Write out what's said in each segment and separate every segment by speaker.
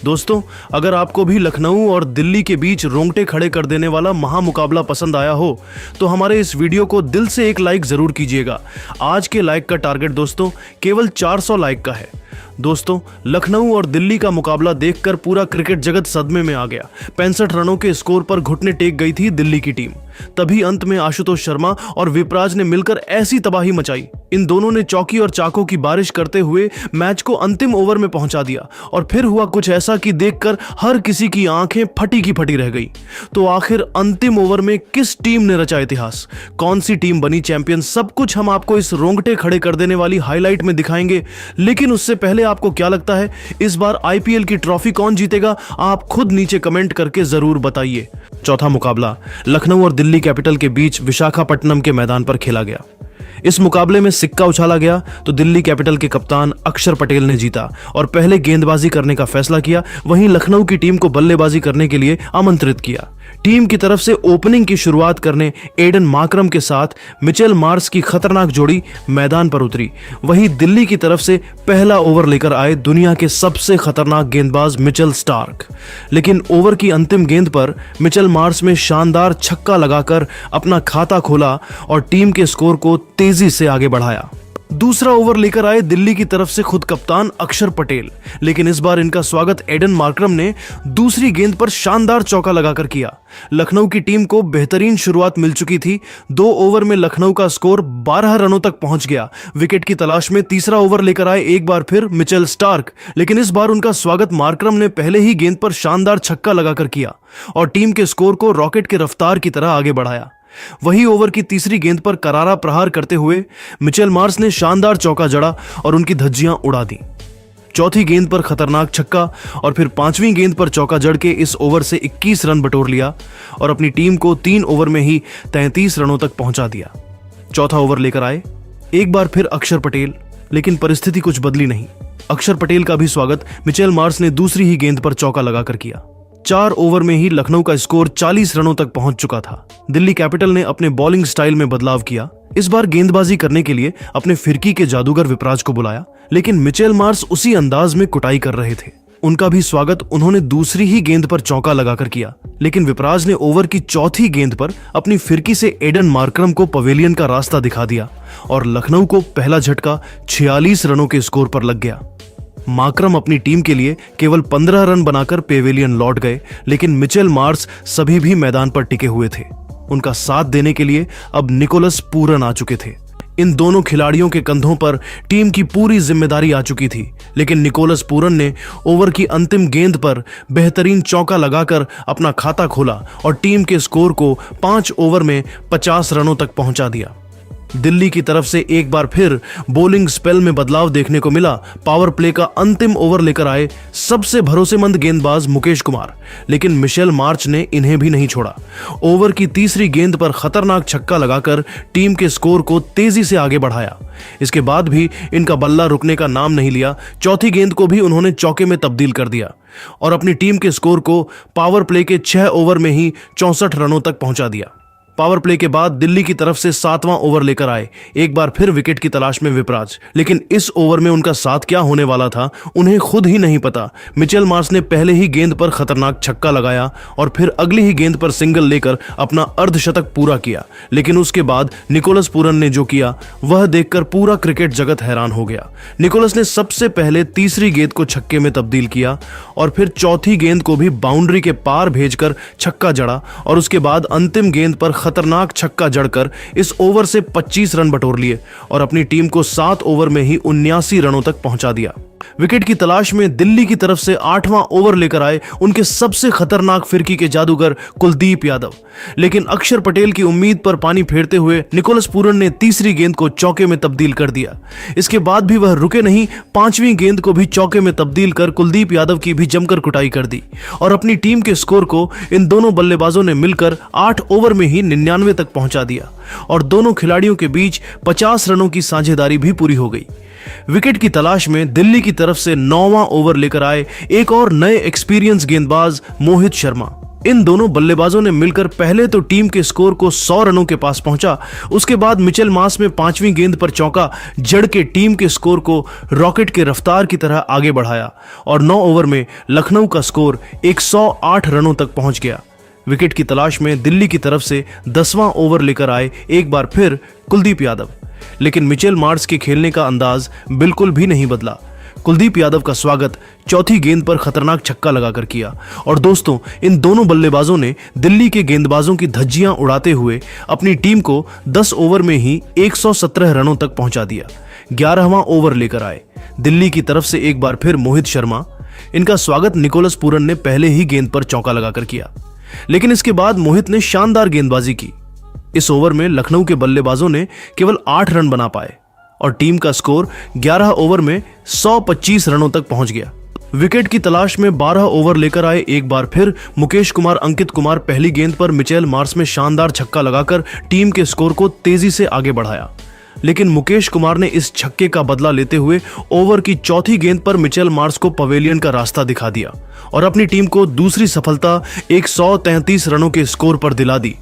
Speaker 1: दोस्तों, अगर आपको भी लखनऊ और दिल्ली के बीच रोंगटे खड़े कर देने वाला महामुकाबला पसंद आया हो तो हमारे इस वीडियो को दिल से एक लाइक जरूर कीजिएगा। आज के लाइक का टारगेट दोस्तों केवल 400 लाइक का है। दोस्तों, लखनऊ और दिल्ली का मुकाबला देखकर पूरा क्रिकेट जगत सदमे में आ गया। 65 रनों के स्कोर पर घुटने टेक गई थी दिल्ली की टीम। तभी अंत में आशुतोष शर्मा और विपराज ने मिलकर ऐसी तबाही मचाई। इन दोनों ने चौकी और चाकों की बारिश करते हुए मैच को अंतिम ओवर में पहुंचा दिया और फिर हुआ कुछ ऐसा कि देखकर हर किसी की आंखें फटी की फटी रह गई। तो आखिर अंतिम ओवर में किस टीम ने रचा इतिहास, कौन सी टीम बनी चैंपियन, सब कुछ हम आपको इस रोंगटे खड़े कर देने वाली हाईलाइट में दिखाएंगे। लेकिन उससे पहले आपको क्या लगता है इस बार आईपीएल की ट्रॉफी कौन जीतेगा, आप खुद नीचे कमेंट करके जरूर बताइए। चौथा मुकाबला लखनऊ और दिल्ली कैपिटल के बीच विशाखापट्टनम के मैदान पर खेला गया। इस मुकाबले में सिक्का उछाला गया तो दिल्ली कैपिटल के कप्तान अक्षर पटेल ने जीता और पहले गेंदबाजी करने का फैसला किया। वहीं लखनऊ की टीम को बल्लेबाजी करने के लिए आमंत्रित किया। टीम की तरफ से ओपनिंग की शुरुआत करने एडन मार्क्रम के साथ मिचेल मार्श की खतरनाक जोड़ी मैदान पर उतरी। वहीं दिल्ली की तरफ से पहला ओवर लेकर आए दुनिया के सबसे खतरनाक गेंदबाज मिचेल स्टार्क। लेकिन ओवर की अंतिम गेंद पर मिचेल मार्श में शानदार छक्का लगाकर अपना खाता खोला और टीम के स्कोर को तेजी से आगे बढ़ाया। दूसरा ओवर लेकर आए दिल्ली की तरफ से खुद कप्तान अक्षर पटेल, लेकिन इस बार इनका स्वागत एडन मार्क्रम ने दूसरी गेंद पर शानदार चौका लगाकर किया। लखनऊ की टीम को बेहतरीन शुरुआत मिल चुकी थी। 2 ओवर में लखनऊ का स्कोर 12 रनों तक पहुंच गया। विकेट की तलाश में तीसरा ओवर लेकर आए एक बार फिर मिचेल स्टार्क, लेकिन इस बार उनका स्वागत मार्क्रम ने पहले ही गेंद पर शानदार छक्का लगाकर किया और टीम के स्कोर को रॉकेट की रफ्तार की तरह आगे बढ़ाया। वही ओवर की तीसरी गेंद पर करारा प्रहार करते हुए मिचेल मार्श ने शानदार चौका जड़ा और उनकी धज्जियां उड़ा दी। चौथी गेंद पर खतरनाक छक्का और फिर 5वीं गेंद पर चौका जड़ के इस ओवर से 21 रन बटोर लिया और अपनी टीम को 3 ओवर में ही 33 रनों तक पहुंचा दिया। चौथा ओवर लेकर आए एक बार फिर अक्षर पटेल, लेकिन परिस्थिति कुछ बदली नहीं। अक्षर पटेल का भी स्वागत मिचेल मार्श ने दूसरी ही गेंद पर चौका लगाकर किया। 4 ओवर में ही लखनऊ का स्कोर 40 रनों तक पहुंच चुका था। दिल्ली कैपिटल ने अपने बॉलिंग स्टाइल में बदलाव किया। इस बार गेंदबाजी करने के लिए अपने फिरकी के जादूगर विपराज को बुलाया, लेकिन मिचेल मार्श उसी अंदाज में कुटाई कर रहे थे। उनका भी स्वागत उन्होंने दूसरी ही गेंद पर चौका लगाकर किया, लेकिन विपराज ने ओवर की चौथी गेंद पर अपनी फिरकी से एडन मार्क्रम को पवेलियन का रास्ता दिखा दिया और लखनऊ को पहला झटका 46 रनों के स्कोर पर लग गया। मार्क्रम अपनी टीम के लिए केवल 15 रन बनाकर पेवेलियन लौट गए, लेकिन मिचेल मार्श सभी भी मैदान पर टिके हुए थे। उनका साथ देने के लिए अब निकोलस पूरन आ चुके थे। इन दोनों खिलाड़ियों के कंधों पर टीम की पूरी जिम्मेदारी आ चुकी थी, लेकिन निकोलस पूरन ने ओवर की अंतिम गेंद पर बेहतरीन चौका लगाकर अपना खाता खोला और टीम के स्कोर को 5 ओवर में 50 रनों तक पहुंचा दिया। दिल्ली की तरफ से एक बार फिर बॉलिंग स्पेल में बदलाव देखने को मिला। पावर प्ले का अंतिम ओवर लेकर आए सबसे भरोसेमंद गेंदबाज मुकेश कुमार, लेकिन मिचेल मार्श ने इन्हें भी नहीं छोड़ा। ओवर की तीसरी गेंद पर खतरनाक छक्का लगाकर टीम के स्कोर को तेजी से आगे बढ़ाया। इसके बाद भी इनका बल्ला रुकने का नाम नहीं लिया। चौथी गेंद को भी उन्होंने चौके में तब्दील कर दिया और अपनी टीम के स्कोर को पावर प्ले के 6 ओवर में ही 64 रनों तक पहुंचा दिया। पावर प्ले के बाद दिल्ली की तरफ से 7वां ओवर लेकर आए एक बार फिर विकेट की तलाश में विपराज, लेकिन इस ओवर में उनका साथ क्या होने वाला था उन्हें खुद ही नहीं पता। मिचेल मार्श ने पहले ही गेंद पर खतरनाक छक्का लगाया और फिर अगली ही गेंद पर सिंगल लेकर अपना अर्धशतक पूरा किया, लेकिन उसके बाद निकोलस पूरन ने जो किया वह देखकर पूरा क्रिकेट जगत हैरान हो गया। निकोलस ने सबसे पहले तीसरी गेंद को छक्के में तब्दील किया और फिर चौथी गेंद को भी बाउंड्री के पार भेजकर छक्का जड़ा और उसके बाद अंतिम गेंद पर खतरनाक छक्का जड़कर इस ओवर से 25 रन बटोर लिए और अपनी टीम को 7 ओवर में ही 79 रनों तक पहुंचा दिया। विकेट की तलाश में दिल्ली की तरफ से 8वां ओवर लेकर आए उनके सबसे खतरनाक फिरकी के जादूगर कुलदीप यादव, लेकिन अक्षर पटेल की उम्मीद पर पानी फेरते हुए निकोलस पूरन ने तीसरी गेंद को चौके में तब्दील कर दिया। इसके बाद भी वह रुके नहीं, 5वीं गेंद को भी चौके में तब्दील कर कुलदीप यादव की भी जमकर कुटाई कर दी और अपनी टीम के स्कोर को इन दोनों बल्लेबाजों ने मिलकर 8 ओवर में ही 99 तक पहुंचा दिया और दोनों खिलाड़ियों के बीच 50 रनों की साझेदारी भी पूरी हो गई। विकेट की तलाश में दिल्ली की तरफ से 9वां ओवर लेकर आए एक और नए एक्सपीरियंस गेंदबाज मोहित शर्मा। इन दोनों बल्लेबाजों ने मिलकर पहले तो टीम के स्कोर को 100 रनों के पास पहुंचा, उसके बाद मिचेल मार्श में 5वीं गेंद पर चौका जड़ के टीम के स्कोर को रॉकेट के रफ्तार की तरह आगे बढ़ाया और 9 ओवर में लखनऊ का स्कोर 108 रनों तक पहुंच गया। विकेट की तलाश में दिल्ली की तरफ से 10वां ओवर लेकर आए एक बार फिर कुलदीप यादव, लेकिन मिचेल मार्श के खेलने का अंदाज बिल्कुल भी नहीं बदला। कुलदीप यादव का स्वागत चौथी गेंद पर खतरनाक छक्का लगाकर किया और दोस्तों इन दोनों बल्लेबाजों ने दिल्ली के गेंदबाजों की धज्जियां उड़ाते हुए अपनी टीम को 10 ओवर में ही 117 रनों तक पहुंचा दिया। 11वां ओवर लेकर आए दिल्ली की तरफ से एक बार फिर मोहित शर्मा। इनका स्वागत निकोलस पूरन ने पहले ही गेंद पर चौका लगाकर किया, लेकिन इसके बाद मोहित ने शानदार गेंदबाजी की। इस ओवर में लखनऊ के बल्लेबाजों ने केवल 8 रन बना पाए और टीम का स्कोर 11 ओवर में 125 रनों तक पहुंच गया। विकेट की तलाश में 12 ओवर लेकर आए एक बार फिर मुकेश कुमार अंकित कुमार पहली गेंद पर मिचेल मार्श में शानदार छक्का लगाकर टीम के स्कोर को तेजी से आगे बढ़ाया, लेकिन मुकेश कुमार ने इस छक्के का बदला लेते हुए ओवर की चौथी गेंद पर मिचेल मार्श को पवेलियन का रास्ता दिखा दिया और अपनी टीम को दूसरी सफलता 133 रनों के स्कोर पर दिला दी।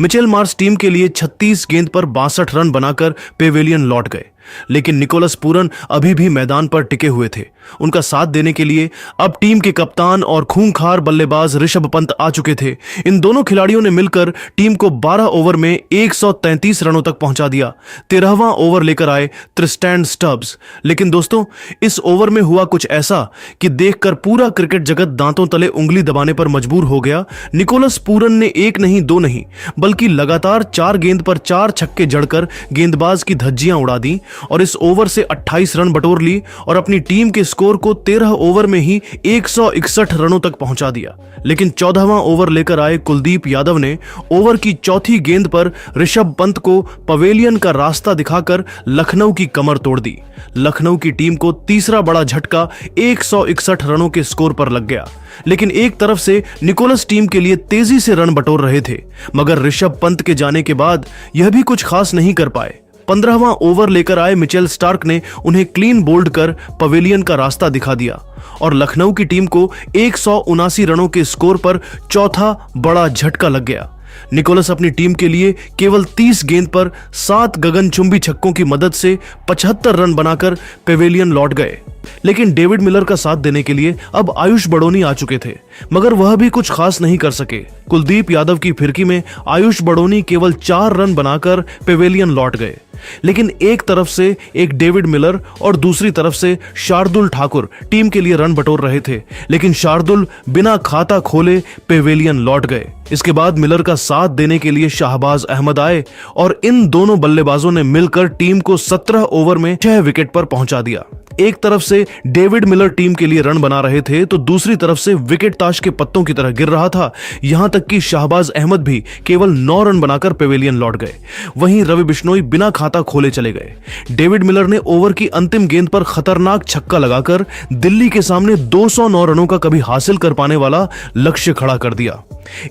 Speaker 1: मिचेल मार्श टीम के लिए 36 गेंद पर 62 रन बनाकर पेवेलियन लौट गए, लेकिन निकोलस पूरन अभी भी मैदान पर टिके हुए थे। उनका साथ देने के लिए अब टीम के कप्तान और खूंखार बल्लेबाज ऋषभ पंत आ चुके थे। इन दोनों खिलाड़ियों ने मिलकर टीम को 12 ओवर में 133 रनों तक पहुंचा दिया। 13वां ओवर लेकर आए ट्रिस्टैन स्टब्स, लेकिन दोस्तों इस ओवर में हुआ कुछ ऐसा कि देखकर पूरा क्रिकेट जगत दांतों तले उंगली दबाने पर मजबूर हो गया। निकोलस पूरन ने एक नहीं दो नहीं बल्कि लगातार 4 गेंद पर 4 छक्के जड़कर गेंदबाज की धज्जियां उड़ा दी और इस ओवर से 28 रन बटोर ली और अपनी टीम के स्कोर को 13 ओवर में ही 161 रनों तक पहुंचा दिया। लेकिन 14वां ओवर लेकर आए कुलदीप यादव ने ओवर की चौथी गेंद पर ऋषभ पंत को पवेलियन का रास्ता दिखाकर लखनऊ की कमर तोड़ दी। लखनऊ की टीम को तीसरा बड़ा झटका 161 रनों के स्कोर पर लग गया, लेकिन एक तरफ से निकोलस टीम के लिए तेजी से रन बटोर रहे थे, मगर ऋषभ पंत के जाने के बाद यह भी कुछ खास नहीं कर पाए। 15वां ओवर लेकर आए मिचेल स्टार्क ने उन्हें क्लीन बोल्ड कर पवेलियन का रास्ता दिखा दिया और लखनऊ की टीम को 179 रनों के स्कोर पर चौथा बड़ा झटका लग गया। निकोलस अपनी टीम के लिए केवल 30 गेंद पर 7 गगनचुंबी छक्कों की मदद से 75 रन बनाकर पेवेलियन लौट गए, लेकिन डेविड मिलर का साथ देने के लिए अब आयुष बड़ोनी आ चुके थे, मगर वह भी कुछ खास नहीं कर सके। कुलदीप यादव की फिरकी में आयुष बड़ोनी केवल 4 रन बनाकर पेवेलियन लौट गए, लेकिन एक तरफ से एक डेविड मिलर और दूसरी तरफ से शार्दुल ठाकुर टीम के लिए रन बटोर रहे थे, लेकिन शार्दुल बिना खाता खोले पेवेलियन लौट गए। इसके बाद मिलर का साथ देने के लिए शाहबाज अहमद आए और इन दोनों बल्लेबाजों ने मिलकर टीम को 17 ओवर में 6 विकेट पर पहुंचा दिया। एक तरफ से डेविड मिलर टीम के लिए रन बना रहे थे तो दूसरी तरफ से विकेट ताश के पत्तों की तरह गिर रहा था। यहां तक कि शाहबाज अहमद भी केवल 9 रन बनाकर पेवेलियन लौट गए। वहीं रवि बिश्नोई बिना खाता खोले चले गए। डेविड मिलर ने ओवर की अंतिम गेंद पर खतरनाक छक्का लगाकर दिल्ली के सामने 209 रनों का कभी हासिल कर पाने वाला लक्ष्य खड़ा कर दिया।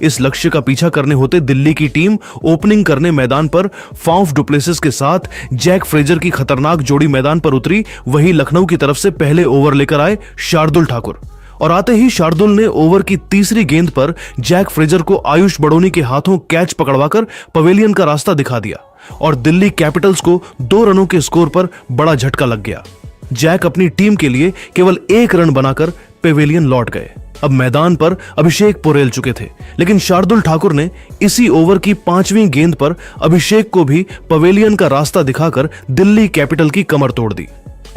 Speaker 1: इस लक्ष्य का पीछा करने होते दिल्ली की टीम ओपनिंग करने मैदान पर फाफ डुप्लेसिस के साथ जैक फ्रेजर की खतरनाक जोड़ी मैदान पर उतरी। वहीं लखनऊ की तरफ से पहले ओवर लेकर आए शार्दुल ठाकुर और आते ही शार्दुल ने ओवर की तीसरी गेंद पर जैक फ्रेजर को आयुष बड़ोनी के हाथों कैच पकड़वाकर पवेलियन का रास्ता दिखा दिया और दिल्ली कैपिटल्स को 2 रनों के स्कोर पर बड़ा झटका लग गया। जैक अपनी टीम के लिए केवल 1 रन बनाकर पेवेलियन लौट गए। अब मैदान पर अभिषेक पोरेल चुके थे, लेकिन शार्दुल ठाकुर ने इसी ओवर की 5वीं गेंद पर अभिषेक को भी पवेलियन का रास्ता दिखाकर दिल्ली कैपिटल की कमर तोड़ दी।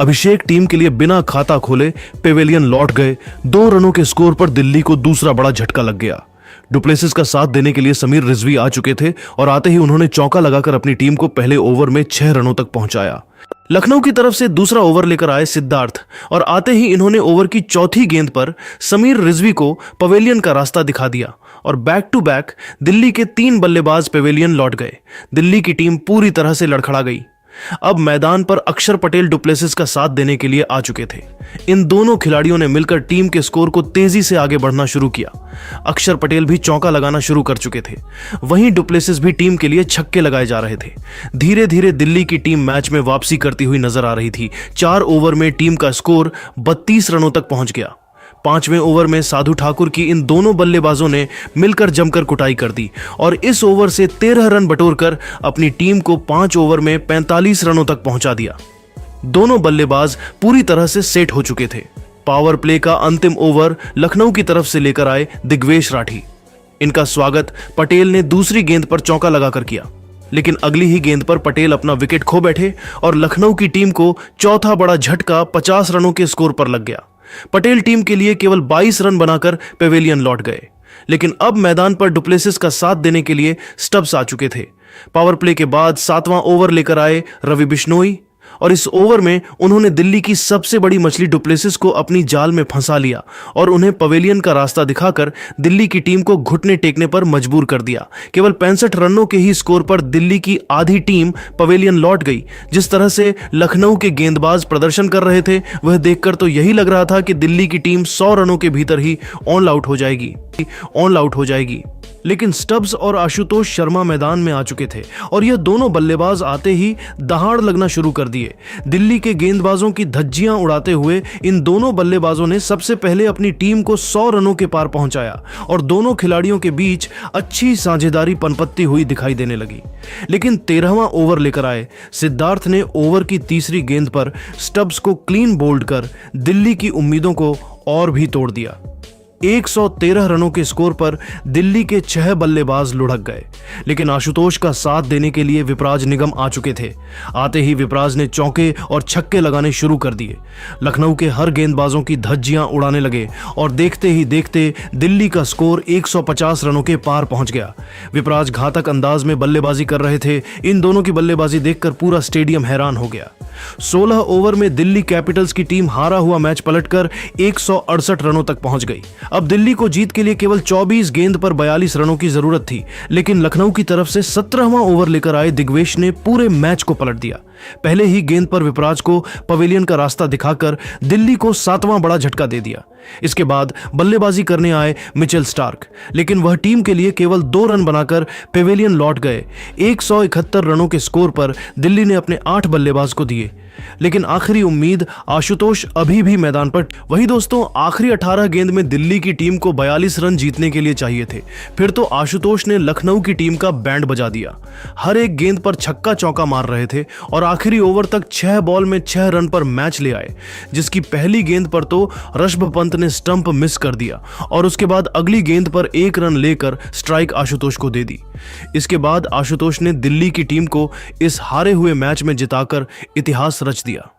Speaker 1: अभिषेक टीम के लिए बिना खाता खोले पेवेलियन लौट गए। 2 रनों के स्कोर पर दिल्ली को दूसरा बड़ा झटका लग गया। डुप्लेसिस का साथ देने के लिए समीर रिजवी आ चुके थे और आते ही उन्होंने चौका लगाकर अपनी टीम को पहले ओवर में 6 रनों तक पहुंचाया। लखनऊ की तरफ से दूसरा ओवर लेकर आए सिद्धार्थ और आते ही इन्होंने ओवर की चौथी गेंद पर समीर रिजवी को पवेलियन का रास्ता दिखा दिया और बैक टू बैक दिल्ली के 3 बल्लेबाज पवेलियन लौट गए। दिल्ली की टीम पूरी तरह से लड़खड़ा गई। अब मैदान पर अक्षर पटेल डुप्लेसिस का साथ देने के लिए आ चुके थे। इन दोनों खिलाड़ियों ने मिलकर टीम के स्कोर को तेजी से आगे बढ़ना शुरू किया। अक्षर पटेल भी चौका लगाना शुरू कर चुके थे, वहीं डुप्लेसिस भी टीम के लिए छक्के लगाए जा रहे थे। धीरे धीरे दिल्ली की टीम मैच में वापसी करती हुई नजर आ रही थी। 4 ओवर में टीम का स्कोर 32 रनों तक पहुंच गया। 5वें ओवर में साधु ठाकुर की इन दोनों बल्लेबाजों ने मिलकर जमकर कुटाई कर दी और इस ओवर से 13 रन बटोरकर अपनी टीम को 5 ओवर में 45 रनों तक पहुंचा दिया। दोनों बल्लेबाज पूरी तरह से सेट हो चुके थे। पावर प्ले का अंतिम ओवर लखनऊ की तरफ से लेकर आए दिग्वेश राठी। इनका स्वागत पटेल ने दूसरी गेंद पर चौका लगाकर किया, लेकिन अगली ही गेंद पर पटेल अपना विकेट खो बैठे और लखनऊ की टीम को चौथा बड़ा झटका 50 रनों के स्कोर पर लग गया। पटेल टीम के लिए केवल 22 रन बनाकर पेवेलियन लौट गए, लेकिन अब मैदान पर डुप्लेसिस का साथ देने के लिए स्टब्स आ चुके थे। पावर प्ले के बाद 7वां ओवर लेकर आए रवि बिश्नोई और इस ओवर में उन्होंने दिल्ली की सबसे बड़ी मछली डुप्लेसिस को अपनी जाल में फंसा लिया और उन्हें पवेलियन का रास्ता दिखाकर दिल्ली की टीम को घुटने टेकने पर मजबूर कर दिया। केवल 65 रनों के ही स्कोर पर दिल्ली की आधी टीम पवेलियन लौट गई। जिस तरह से लखनऊ के गेंदबाज प्रदर्शन कर रहे थे, वह देखकर तो यही लग रहा था कि दिल्ली की टीम 100 रनों के भीतर ही ऑल आउट हो जाएगी। लेकिन स्टब्स और आशुतोष शर्मा मैदान में आ चुके थे और यह दोनों बल्लेबाज आते ही दहाड़ लगना शुरू कर दिए। दिल्ली के गेंदबाजों की धज्जियां उड़ाते हुए इन दोनों बल्लेबाजों ने सबसे पहले अपनी टीम को 100 रनों के पार पहुंचाया और दोनों खिलाड़ियों के बीच अच्छी साझेदारी पनपत्ती हुई दिखाई देने लगी। लेकिन 13वां ओवर लेकर आए सिद्धार्थ ने ओवर की तीसरी गेंद पर स्टब्स को क्लीन बोल्ड कर दिल्ली की उम्मीदों को और भी तोड़ दिया। 113 रनों के स्कोर पर दिल्ली के 6 बल्लेबाज लुढ़क गए, लेकिन आशुतोष का साथ देने के लिए विपराज निगम आ चुके थे। आते ही विपराज ने चौके और छक्के लगाने शुरू कर दिए। लखनऊ के हर गेंदबाजों की धज्जियां उड़ाने लगे और देखते ही देखते दिल्ली का स्कोर 150 रनों के पार पहुंच गया। विपराज घातक अंदाज में बल्लेबाजी कर रहे थे। इन दोनों की बल्लेबाजी देखकर पूरा स्टेडियम हैरान हो गया। 16 ओवर में दिल्ली कैपिटल्स की टीम हारा हुआ मैच पलटकर 168 रनों तक पहुंच गई। अब दिल्ली को जीत के लिए केवल 24 गेंद पर 42 रनों की जरूरत थी, लेकिन लखनऊ की तरफ से 17वां ओवर लेकर आए दिग्वेश ने पूरे मैच को पलट दिया। पहले ही गेंद पर विपराज को पवेलियन का रास्ता दिखाकर दिल्ली को 7वां बड़ा झटका दे दिया। इसके बाद बल्लेबाजी करने आए मिचेल स्टार्क, लेकिन वह टीम के लिए केवल 2 रन बनाकर पेवेलियन लौट गए। 171 रनों के स्कोर पर दिल्ली ने अपने 8 बल्लेबाज को दिए, लेकिन आखिरी उम्मीद आशुतोष अभी भी मैदान पर। वही दोस्तों, आखिरी 18 गेंद में दिल्ली की टीम को 42 रन जीतने के लिए चाहिए थे। फिर तो आशुतोष ने लखनऊ की टीम का बैंड बजा दिया। हर एक गेंद पर छक्का चौका मार रहे थे और आखिरी ओवर तक 6 बॉल में 6 रन पर मैच ले आए, जिसकी पहली गेंद पर तो ऋषभ पंत ने स्टंप मिस कर दिया और उसके बाद अगली गेंद पर 1 रन लेकर स्ट्राइक आशुतोष को दे दी। इसके बाद आशुतोष ने दिल्ली की टीम को इस हारे हुए मैच में जिताकर इतिहास रच दिया।